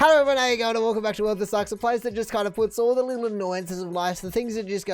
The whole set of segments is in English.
Hello everyone, how you going? And welcome back to Wellthatsucks, a place that just kind of puts all the little annoyances of life, the things that just go,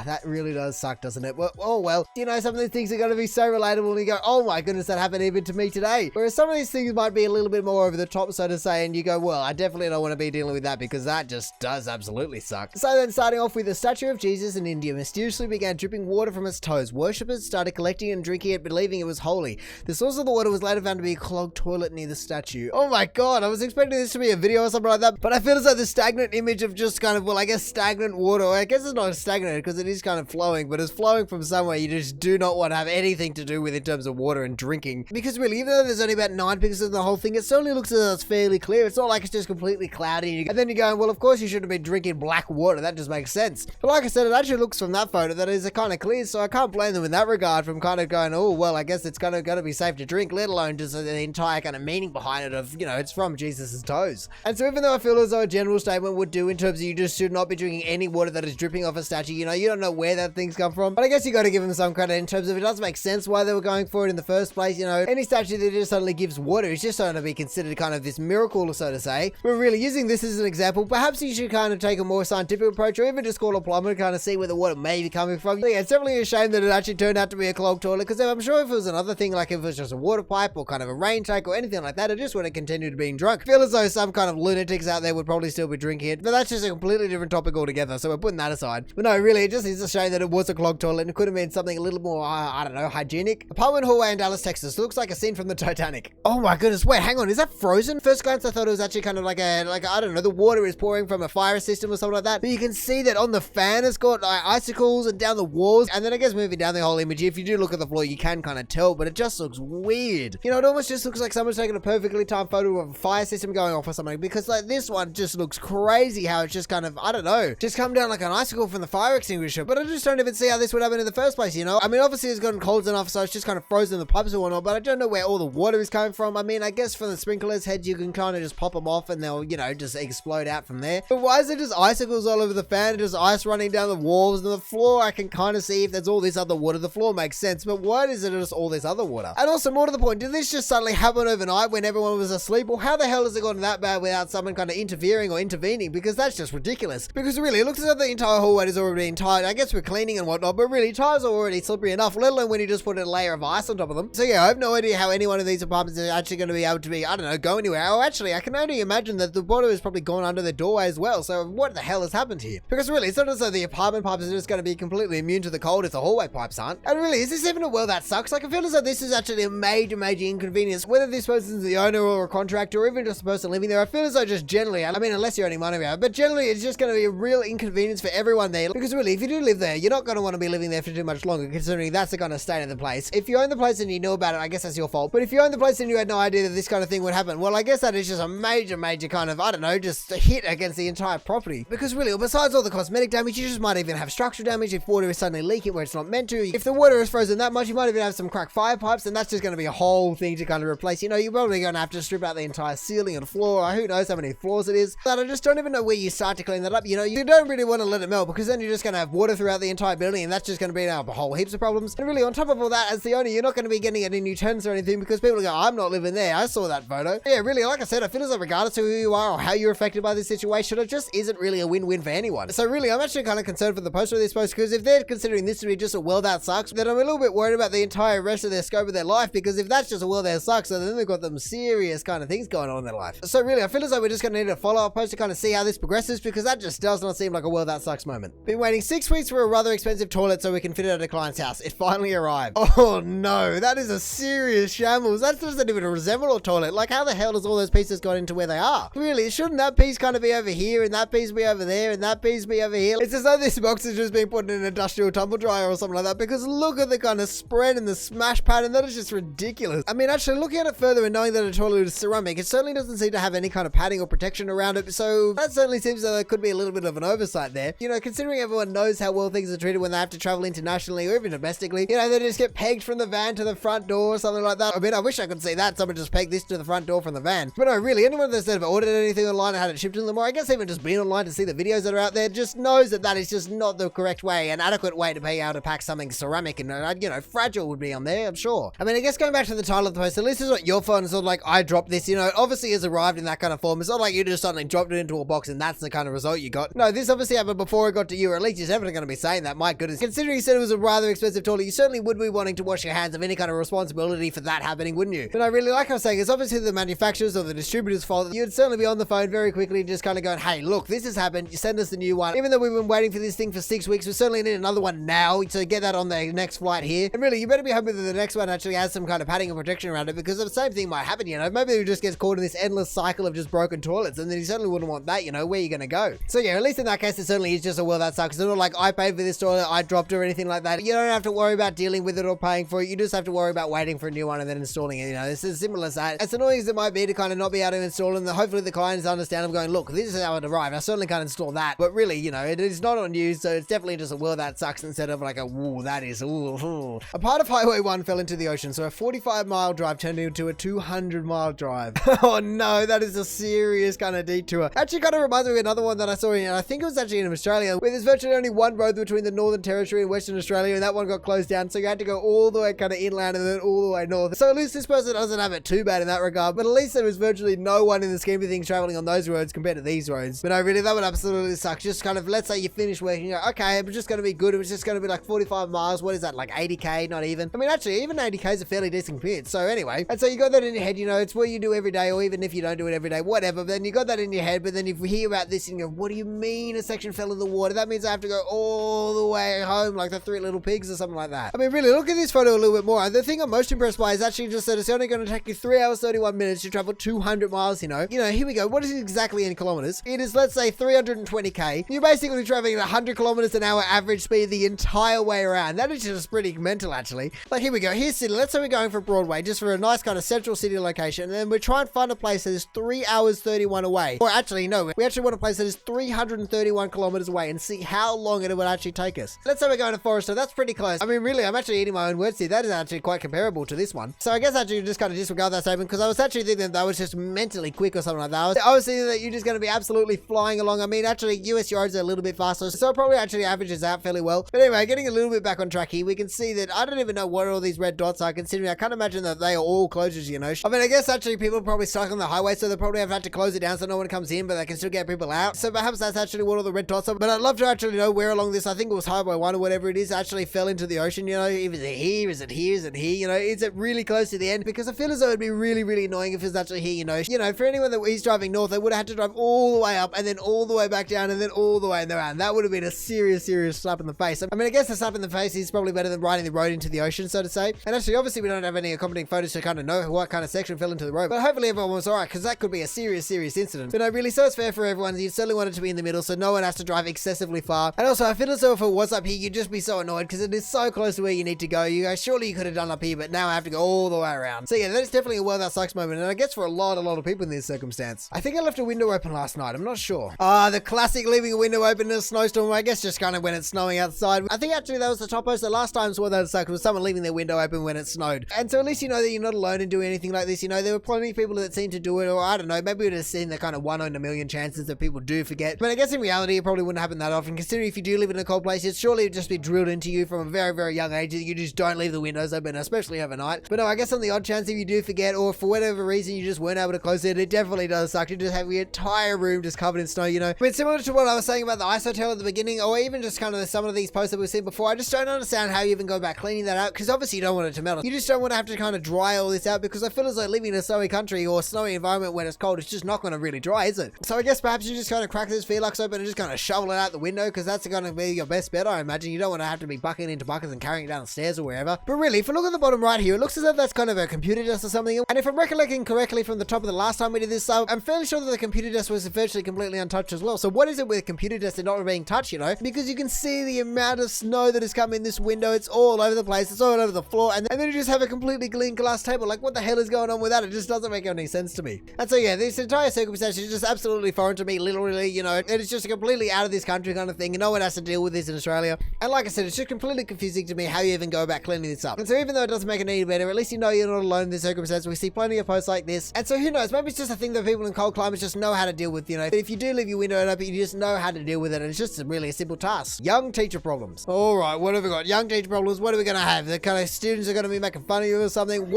that really does suck, doesn't it? Well, you know, some of these things are going to be so relatable and you go, oh my goodness, that happened even to me today. Whereas some of these things might be a little bit more over the top, so to say, and you go, well, I definitely don't want to be dealing with that because that just does absolutely suck. So then starting off with the statue of Jesus in India mysteriously began dripping water from its toes. Worshippers started collecting and drinking it, believing it was holy. The source of the water was later found to be a clogged toilet near the statue. Oh my god, I was expecting this to be a video or something like that, but I feel as though the stagnant image of just kind of, well, I guess stagnant water, or I guess it's not stagnant because it is kind of flowing, but it's flowing from somewhere you just do not want to have anything to do with in terms of water and drinking. Because really, even though there's only about 9 pixels in the whole thing, it certainly looks as though it's fairly clear. It's not like it's just completely cloudy. And then you're going, well, of course you shouldn't have been drinking black water. That just makes sense. But like I said, it actually looks from that photo that is kind of clear, so I can't blame them in that regard from kind of going, oh, well, I guess it's kind of going to be safe to drink, let alone just the entire kind of meaning behind it of, you know, it's from Jesus's toes. And so even though I feel as though a general statement would do in terms of you just should not be drinking any water that is dripping off a statue, you know, you don't know where that thing's come from, but I guess you got to give them some credit in terms of it does make sense why they were going for it in the first place. You know, any statue that just suddenly gives water is just going to be considered kind of this miracle, so to say. But really, using this as an example, perhaps you should kind of take a more scientific approach, or even just call a plumber to kind of see where the water may be coming from. So yeah, it's definitely a shame that it actually turned out to be a clogged toilet, because I'm sure if it was another thing, like if it was just a water pipe or kind of a rain tank or anything like that, it just would have continued being drunk. I feel as though some kind of lunatics out there would probably still be drinking it, but that's just a completely different topic altogether, so we're putting that aside. But no, really, it just is a shame that it was a clogged toilet and it could have been something a little more, I don't know, hygienic. Apartment hallway in Dallas, Texas. Looks like a scene from the Titanic. Oh my goodness, wait, hang on, is that frozen? First glance, I thought it was actually kind of like I don't know, the water is pouring from a fire system or something like that, but you can see that on the fan it's got like icicles and down the walls, and then I guess moving down the whole image, if you do look at the floor, you can kind of tell, but it just looks weird. You know, it almost just looks like someone's taking a perfectly timed photo of a fire system going off or something, because like this one just looks crazy how it's just kind of, I don't know, just come down like an icicle from the fire extinguisher, but I just don't even see how this would happen in the first place, you know? I mean, obviously it's gotten cold enough, so it's just kind of frozen the pipes and whatnot, but I don't know where all the water is coming from. I mean, I guess from the sprinklers heads, you can kind of just pop them off and they'll, you know, just explode out from there. But why is it just icicles all over the fan, just ice running down the walls and the floor? I can kind of see if there's all this other water, the floor makes sense, but why is it just all this other water? And also, more to the point, did this just suddenly happen overnight when everyone was asleep? Or how the hell has it gotten that bad without someone kind of interfering or intervening? Because that's just ridiculous. Because really, it looks as though the entire hallway is already being tied. I guess we're cleaning and whatnot, but really, tires are already slippery enough, let alone when you just put a layer of ice on top of them. So yeah, I have no idea how any one of these apartments is actually going to be able to be, I don't know, go anywhere. Oh, actually, I can only imagine that the water has probably gone under the doorway as well. So what the hell has happened here? Because really, it's not as though the apartment pipes are just going to be completely immune to the cold if the hallway pipes aren't. And really, is this even a well that sucks? Like, I feel as though this is actually a major inconvenience, whether this person's the owner or a contractor or even just a person living there. I feel as though just generally, I mean, unless you're earning money around, but generally it's just going to be a real inconvenience for everyone there. Because really, if you do live there, you're not going to want to be living there for too much longer, considering that's the kind of state of the place. If you own the place and you know about it, I guess that's your fault. But if you own the place and you had no idea that this kind of thing would happen, well, I guess that is just a major kind of, I don't know, just a hit against the entire property. Because really, besides all the cosmetic damage, you just might even have structural damage if water is suddenly leaking where it's not meant to. If the water is frozen that much, you might even have some cracked fire pipes, and that's just going to be a whole thing to kind of replace. You know, you're probably going to have to strip out the entire ceiling and floor, or who knows how many floors it is. But I just don't even know where you start to clean that up. You know, you don't really want to let it melt, because then you're just going to have water throughout the entire building, and that's just going to be a whole heaps of problems. And really, on top of all that, as the owner, you're not going to be getting any new tenants or anything, because people go, I'm not living there, I saw that photo. Yeah, really, like I said, I feel as though regardless of who you are or how you're affected by this situation, it just isn't really a win-win for anyone. So really, I'm actually kind of concerned for the poster of this post, because if they're considering this to be just a well that sucks, then I'm a little bit worried about the entire rest of their scope of their life, because if that's just a well that sucks, so then they've got some serious kind of things going on in their life. So really, I feel as though we're just going to need a follow-up post to kind of see how this progresses, because that just does not seem like a well that sucks moment. Been waiting 6 weeks for a rather expensive toilet so we can fit it at a client's house. It finally arrived. Oh no, that is a serious shambles. That doesn't even resemble a toilet. Like, how the hell does all those pieces got into where they are? Really, shouldn't that piece kind of be over here and that piece be over there and that piece be over here? It's as though this box is just being put in an industrial tumble dryer or something like that, because look at the kind of spread and the smash pattern. That is just ridiculous. I mean, actually looking at it further and knowing that a toilet is ceramic, it certainly doesn't seem to have any kind of padding or protection around it, so that certainly seems that there could be a little bit of an oversight there. You know, considering everyone knows how well things are treated when they have to travel internationally or even domestically, you know, they just get pegged from the van to the front door or something like that. I mean, I wish I could see that. Someone just pegged this to the front door from the van. But no, really, anyone that's ever ordered anything online and had it shipped to them, or I guess even just been online to see the videos that are out there, just knows that that is just not the correct way, an adequate way to be able to pack something ceramic and, you know, fragile would be on there, I'm sure. I mean, I guess going back to the title of the post, at least is what your phone is sort of like, I dropped this, you know, it obviously has arrived in that kind kind of form. It's not like you just suddenly dropped it into a box and that's the kind of result you got. No, this obviously happened before it got to you, or at least you're definitely going to be saying that. My goodness. Considering you said it was a rather expensive toilet, you certainly would be wanting to wash your hands of any kind of responsibility for that happening, wouldn't you? But I really like I was saying, it's obviously the manufacturers or the distributors' fault. You'd certainly be on the phone very quickly just kind of going, hey, look, this has happened. You send us the new one. Even though we've been waiting for this thing for 6 weeks, we certainly need another one now to get that on the next flight here. And really, you better be hoping that the next one actually has some kind of padding and protection around it, because the same thing might happen, you know. Maybe it just gets caught in this endless cycle of just broken toilets, and then you certainly wouldn't want that, you know. Where are you going to go? So yeah, at least in that case, it certainly is just a well that sucks. It's not like I paid for this toilet, I dropped it or anything like that. You don't have to worry about dealing with it or paying for it. You just have to worry about waiting for a new one and then installing it, you know. It's as simple as that. As annoying as it might be to kind of not be able to install, and hopefully the clients understand. I'm going, look, this is how it arrived. I certainly can't install that, but really, you know, it is not on you, so it's definitely just a well that sucks instead of like a woo, that is ooh. A part of Highway 1 fell into the ocean, so a 45-mile drive turned into a 200-mile drive. Oh no, that is a serious kind of detour. Actually kind of reminds me of another one that I saw in, I think it was actually in Australia, where there's virtually only one road between the Northern Territory and Western Australia, and that one got closed down, so you had to go all the way kind of inland and then all the way north. So at least this person doesn't have it too bad in that regard, but at least there was virtually no one in the scheme of things traveling on those roads compared to these roads. But no, really, that would absolutely suck. Just kind of, let's say you finish working, you go, okay, it's just going to be good. It was just going to be like 45 miles. What is that, like 80k? Not even. I mean, actually, even 80k is a fairly decent commute. So anyway, and so you got that in your head, you know, it's what you do every day, or even if you don't do it every day, whatever. But then you got that in your head, but then you hear about this and you go, what do you mean a section fell in the water? That means I have to go all the way home like the Three Little Pigs or something like that. I mean, really, look at this photo a little bit more. The thing I'm most impressed by is actually just that it's only going to take you 3 hours, 31 minutes to travel 200 miles, you know. Here we go. What is it exactly in kilometers? It is, let's say, 320k. You're basically traveling at 100 kilometers an hour average speed the entire way around. That is just pretty mental, actually. Like, here we go. Here's Sydney. Let's say we're going for Broadway, just for a nice kind of central city location, and then we're trying to find a place that is 3 hours, 31 away. Or actually, no, we actually want a place that is 331 kilometers away and see how long it would actually take us. Let's say we're going to Forrester. That's pretty close. I mean, really, I'm actually eating my own words here. That is actually quite comparable to this one. So I guess actually just kind of disregard that statement, because I was actually thinking that was just mentally quick or something like that. I was thinking that you're just going to be absolutely flying along. I mean, actually, US roads are a little bit faster, so it probably actually averages out fairly well. But anyway, getting a little bit back on track here, we can see that I don't even know what all these red dots are, considering I can't imagine that they are all closures, you know. I mean, I guess actually people are probably stuck on the highway, so they probably have had to close it down so no one comes in, but they can still get people out. So perhaps that's actually what all the red dots are. But I'd love to actually know where along this, I think it was Highway 1 or whatever it is, actually fell into the ocean, you know. Is it here? Is it here? Is it here? You know, is it really close to the end? Because I feel as though it'd be really, really annoying if it's actually here, you know. For anyone that is driving north, they would have had to drive all the way up and then all the way back down and then all the way around. That would have been a serious slap in the face. I mean, I guess the slap in the face is probably better than riding the road into the ocean, so to say. And actually, obviously, we don't have any accompanying photos to kind of know what kind of section fell into the road. But hopefully everyone was alright, because that could be a serious incident. But no, really, so it's fair for everyone. You certainly want it to be in the middle, so no one has to drive excessively far. And also, I feel as though if it was up here, you'd just be so annoyed, because it is so close to where you need to go. You go, surely you could have done up here, but now I have to go all the way around. So yeah, that is definitely a well that sucks moment, and I guess for a lot of people in this circumstance. I think I left a window open last night. I'm not sure. The classic leaving a window open in a snowstorm. I guess just kind of when it's snowing outside. I think actually that was the top post the last time saw that sucked was someone leaving their window open when it snowed. And so at least you know that you're not alone in doing anything like this. You know, there were plenty of people that seemed to do it, or I don't know, maybe we'd have seen the kind of 1 in a million chances that people do forget. But I guess in reality, it probably wouldn't happen that often, considering if you do live in a cold place, it's surely just be drilled into you from a very young age that you just don't leave the windows open, especially overnight. But no, I guess on the odd chance if you do forget, or for whatever reason you just weren't able to close it, it definitely does suck. You just have your entire room just covered in snow, you know. I mean, similar to what I was saying about the ice hotel at the beginning, or even just kind of some of these posts that we've seen before, I just don't understand how you even go about cleaning that out, because obviously you don't want it to melt. You just don't want to have to kind of dry all this out, because I feel as though living in a snowy country or snowy environment when it's cold, it's just not going to really dry, is it? So I guess perhaps you just kind of crack this Velux open and just kind of shovel it out the window, because that's going to be your best bet, I imagine. You don't want to have to be bucking into buckets and carrying it down the stairs or wherever. But really, if you look at the bottom right here, it looks as if that's kind of a computer desk or something. And if I'm recollecting correctly from the top of the last time we did this, I'm fairly sure that the computer desk was virtually completely untouched as well. So what is it with computer desks that not being touched, you know? Because you can see the amount of snow that has come in this window. It's all over the place. It's all over the floor. And then you just have a completely clean glass table. Like, what the hell is going on with that? It just doesn't make any sense to me. And so yeah, this entire circumstance is just absolutely foreign to me, literally, you know. It is just a completely out of this country kind of thing, and no one has to deal with this in Australia. And like I said, it's just completely confusing to me how you even go about cleaning this up. And so even though it doesn't make it any better, at least you know you're not alone in this circumstance. We see plenty of posts like this. And so who knows, maybe it's just a thing that people in cold climates just know how to deal with, you know. If you do leave your window open, you just know how to deal with it, and it's just really a simple task. Young teacher problems. Alright, what have we got? Young teacher problems, what are we going to have? The kind of students are going to be making fun of you or something?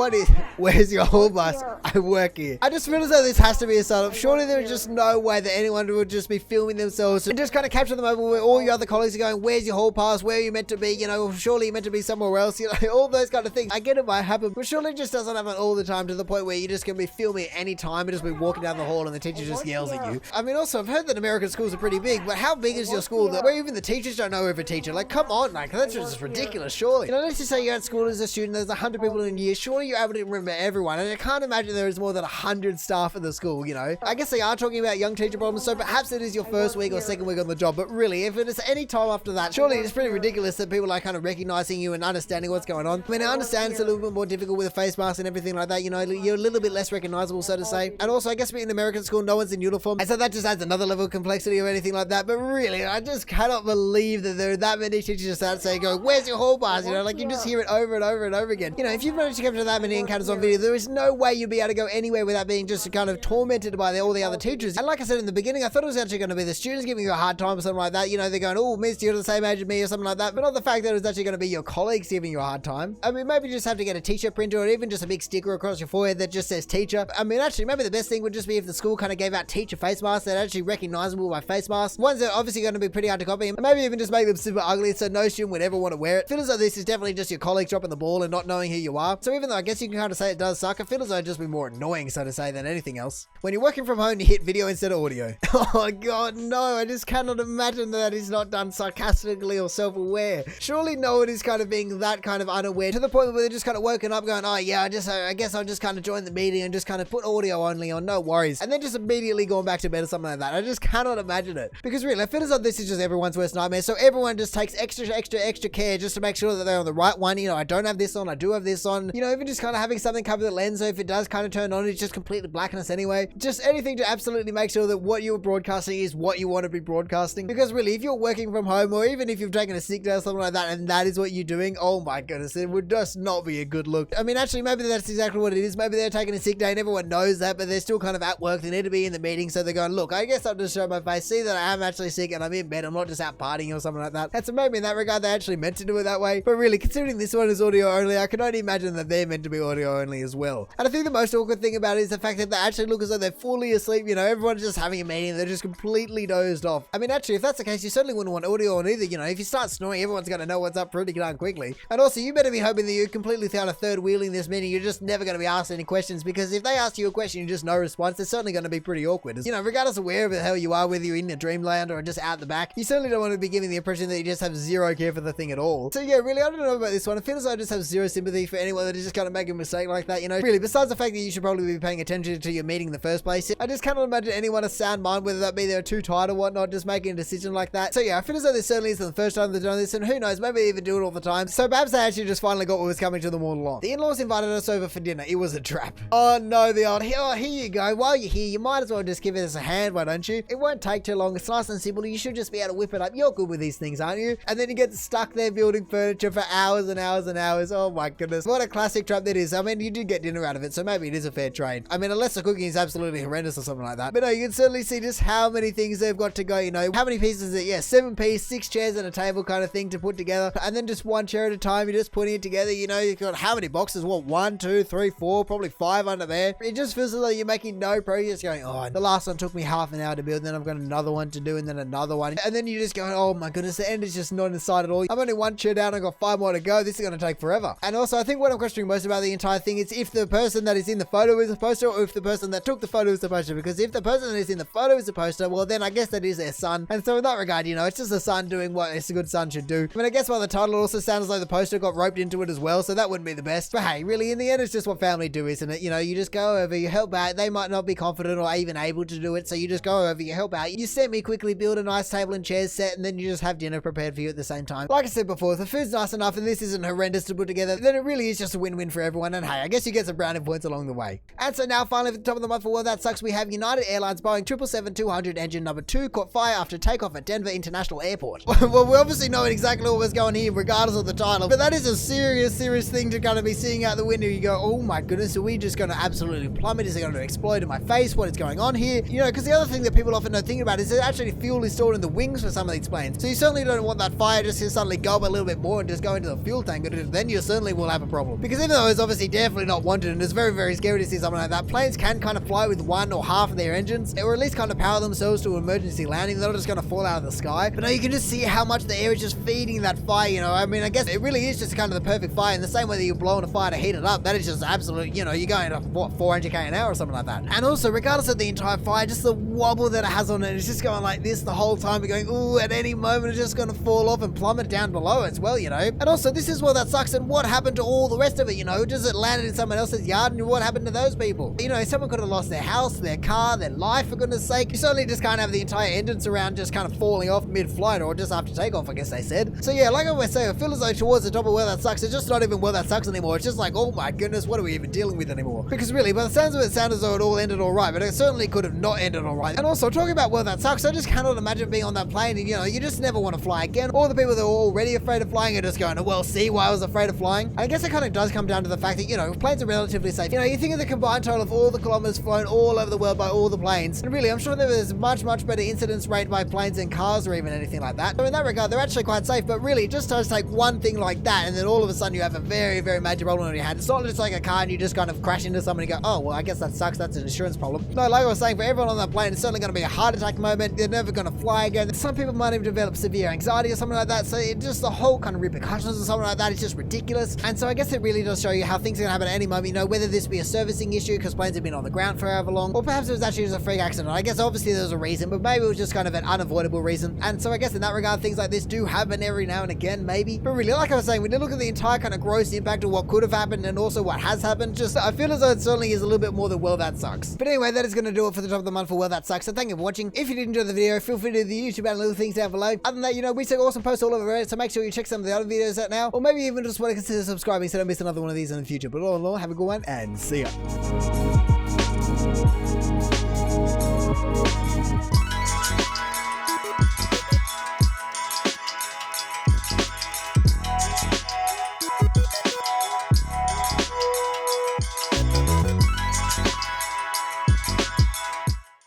Where's your whole bus? I work here. I just feel as though this just has to be a setup. Surely there is just no way that anyone would just be filming themselves and just kind of capture the moment where all your other colleagues are going, where's your hall pass? Where are you meant to be? You know, surely you're meant to be somewhere else. You know, all those kind of things. I get it might happen, but surely it just doesn't happen all the time to the point where you're just going to be filming at any time and just be walking down the hall and the teacher just yells at you. I mean, also, I've heard that American schools are pretty big, but how big is your school that where even the teachers don't know every teacher? Like, come on, like, that's just ridiculous, surely. You know, let's just say you're at school as a student, there's 100 people in a year, surely you're able to remember everyone, and I can't imagine there is more than 100 staff at the school, you know. I guess they are talking about young teacher problems, so perhaps it is your first week or second week on the job, but really, if it is any time after that, surely it's pretty ridiculous that people are kind of recognizing you and understanding what's going on. I mean, I understand it's a little bit more difficult with a face mask and everything like that, you know, you're a little bit less recognizable, so to say. And also, I guess being in American school, no one's in uniform, and so that just adds another level of complexity or anything like that. But really, I just cannot believe that there are that many teachers just out saying, go, where's your hall pass? You know, like, you just hear it over and over and over again. You know, if you've managed to capture that many encounters on video, there is no way you'd be able to go anywhere without being just kind of tormented by all the other teachers. And like I said in the beginning, I thought it was actually going to be the students giving you a hard time or something like that. You know, they're going, oh, miss, you're the same age as me or something like that. But not the fact that it was actually going to be your colleagues giving you a hard time. I mean, maybe just have to get a t-shirt printer or even just a big sticker across your forehead that just says teacher. I mean, actually, maybe the best thing would just be if the school kind of gave out teacher face masks that are actually recognizable by face masks. Ones that are obviously going to be pretty hard to copy, and maybe even just make them super ugly so no student would ever want to wear it. I feel as though this is definitely just your colleagues dropping the ball and not knowing who you are. So even though I guess you can kind of say it does suck, I feel as though it'd just be more annoying, so to say, than anything else. When you're working from home, you hit video instead of audio. Oh god, no, I just cannot imagine that is not done sarcastically or self-aware. Surely no one is kind of being that kind of unaware to the point where they're just kind of woken up going, oh yeah, I guess I'll just kind of join the meeting and just kind of put audio only on, no worries. And then just immediately going back to bed or something like that. I just cannot imagine it. Because really, I feel as though this is just everyone's worst nightmare. So everyone just takes extra care just to make sure that they're on the right one. You know, I don't have this on, I do have this on. You know, even just kind of having something cover the lens, so if it does kind of turn on, it's just completely blackness anyway. Just anything to absolutely make sure that what you're broadcasting is what you want to be broadcasting. Because really, if you're working from home, or even if you've taken a sick day or something like that, and that is what you're doing, oh my goodness, it would just not be a good look. I mean, actually, maybe that's exactly what it is. Maybe they're taking a sick day and everyone knows that, but they're still kind of at work. They need to be in the meeting, so they're going, look, I guess I'll just show my face, see that I am actually sick and I'm in bed, I'm not just out partying or something like that. And so maybe in that regard, they actually meant to do it that way. But really, considering this one is audio only, I can only imagine that they're meant to be audio only as well. And I think the most awkward thing about it is the fact that they actually look as though they're fully asleep. You know, everyone's just having a meeting, they're just completely dozed off. I mean, actually, if that's the case, you certainly wouldn't want audio on either. You know, if you start snoring, everyone's going to know what's up pretty darn quickly. And also, you better be hoping that you're completely kind of third wheeling this meeting. You're just never going to be asked any questions, because if they ask you a question, you just no response, it's certainly going to be pretty awkward. You know, regardless of where the hell you are, whether you're in your dreamland or just out the back, you certainly don't want to be giving the impression that you just have zero care for the thing at all. So yeah, really, I don't know about this one. I feel as though I just have zero sympathy for anyone that is just kind of making a mistake like that. You know, really, besides the fact that you should probably be paying attention to your meeting in the first place, I just cannot imagine anyone of sound mind, whether that be they're too tired or whatnot, just making a decision like that. So yeah, I feel as though this certainly isn't the first time they've done this, and who knows, maybe they even do it all the time. So perhaps they actually just finally got what was coming to them all along. The in-laws invited us over for dinner. It was a trap. Oh no, the old, oh, here you go. While you're here, you might as well just give us a hand, why don't you? It won't take too long. It's nice and simple. You should just be able to whip it up. You're good with these things, aren't you? And then you get stuck there building furniture for hours and hours and hours. Oh my goodness. What a classic trap that is. I mean, you did get dinner out of it, so maybe it is a fair trade. I mean, unless the cooking is absolutely horrendous or something like that. But no, you can certainly see just how many things they've got to go, you know. How many pieces is it? Yeah, 7 piece, 6 chairs and a table kind of thing to put together. And then just one chair at a time, you're just putting it together. You know, you've got how many boxes? What, 1, 2, 3, 4, probably 5 under there. It just feels as though you're making no progress, going, oh, the last one took me half an hour to build, and then I've got another one to do, and then another one. And then you just go, oh my goodness, the end is just not in sight at all. I'm only 1 chair down, I've got 5 more to go. This is going to take forever. And also, I think what I'm questioning most about the entire thing is if the person that is in the photo is a poster, or if the person that took the photo is the poster. Because if the person that is in the photo is a poster, well then I guess that is their son. And so in that regard, you know, it's just a son doing what a good son should do. I mean, I guess by the title it also sounds like the poster got roped into it as well, so that wouldn't be the best. But hey, really, in the end, it's just what family do, isn't it? You know, you just go over, you help out. They might not be confident or even able to do it, so you just go over, you help out. You semi-quickly build a nice table and chairs set, and then you just have dinner prepared for you at the same time. Like I said before, if the food's nice enough and this isn't horrendous to put together, then it really is just a win-win for everyone. And hey, I guess you get some brownie points along the way. And so now, finally, for the top of the month for Well That Sucks, we have United Airlines Boeing 777-200 engine number 2 caught fire after takeoff at Denver International Airport. Well, we obviously know exactly what was going here, regardless of the title, but that is a serious thing to kind of be seeing out the window. You go, oh my goodness, are we just going to absolutely plummet? Is it going to explode in my face? What is going on here? You know, because the other thing that people often don't think about is there's actually fuel is stored in the wings for some of these planes. So you certainly don't want that fire just to suddenly go up a little bit more and just go into the fuel tank, then you certainly will have a problem. Because even though it's obviously definitely not wanted and it's very scary to see something like that, planes can kind of fly with one or half of their engines, or at least kind of power themselves to emergency landing. They're not just going to fall out of the sky. But no, you can just see how much the air is just feeding that fire, you know. I mean, I guess it really is just kind of the perfect fire. In the same way that you're blowing a fire to heat it up, that is just absolute, you know, you're going to, what, 400k an hour or something like that. And also, regardless of the entire fire, just the wobble that it has on it, it's just going like this the whole time. You're going, ooh, at any moment it's just going to fall off and plummet down below as well, you know. And also, this is that sucks. And what happened to all the rest of it, you know? Just it landed in someone else's yard, and what happened to those people? You know, someone could have lost their house, their car, their life, for goodness sake. You certainly just can't have the entire engines around just kind of falling off mid-flight or just after takeoff, I guess they said. So yeah, like I was saying, I feel as though towards the top of That Sucks, it's just not even That Sucks anymore. It's just like, oh my goodness, what are we even dealing with anymore? Because really, by the sounds of it, it sounded as though it all ended alright, but it certainly could have not ended alright. And also, talking about That Sucks, I just cannot imagine being on that plane and, you know, you just never want to fly again. All the people that are already afraid of flying are just going, well, see why I was afraid of flying? And I guess it kind of does come down to the fact that, you know, planes are relatively safe. You know, you think of the combined total of all the kilometers flown all over the world by all the planes, and really, I'm sure there is much better incidence rate by planes than cars or even anything like that. So in that regard, they're actually quite safe, but really, it just does take one thing like that, and then all of a sudden you have a very major problem on your hand. It's not just like a car and you just kind of crash into someone and go, oh, well, I guess that sucks, that's an insurance problem. No, like I was saying, for everyone on that plane, it's certainly going to be a heart attack moment. They're never going to fly again. Some people might even develop severe anxiety or something like that, so it just the whole kind of repercussions or something like that, it's just ridiculous. And so I guess it really does show you how things are going to happen at any moment, you know, whether this be a servicing issue because planes have been on the ground for however long, or perhaps it was actually just a freak accident. I guess obviously there's a reason, but maybe it was just kind of an unavoidable reason. And so I guess in that regard, things like this do happen every now and again, maybe. But really, like I was saying, when you look at the entire kind of gross impact of what could have happened and also what has happened, just I feel as though it certainly is a little bit more than That Sucks. But anyway, that is going to do it for the top of the month for That Sucks. So thank you for watching. If you did enjoy the video, feel free to do the YouTube and little things down below. Other than that, you know, we take awesome posts all over Reddit, so make sure you check some of the other videos out now, or maybe even just want to consider subscribing so don't miss another one of these in the future. But all in all, have a good one and see ya.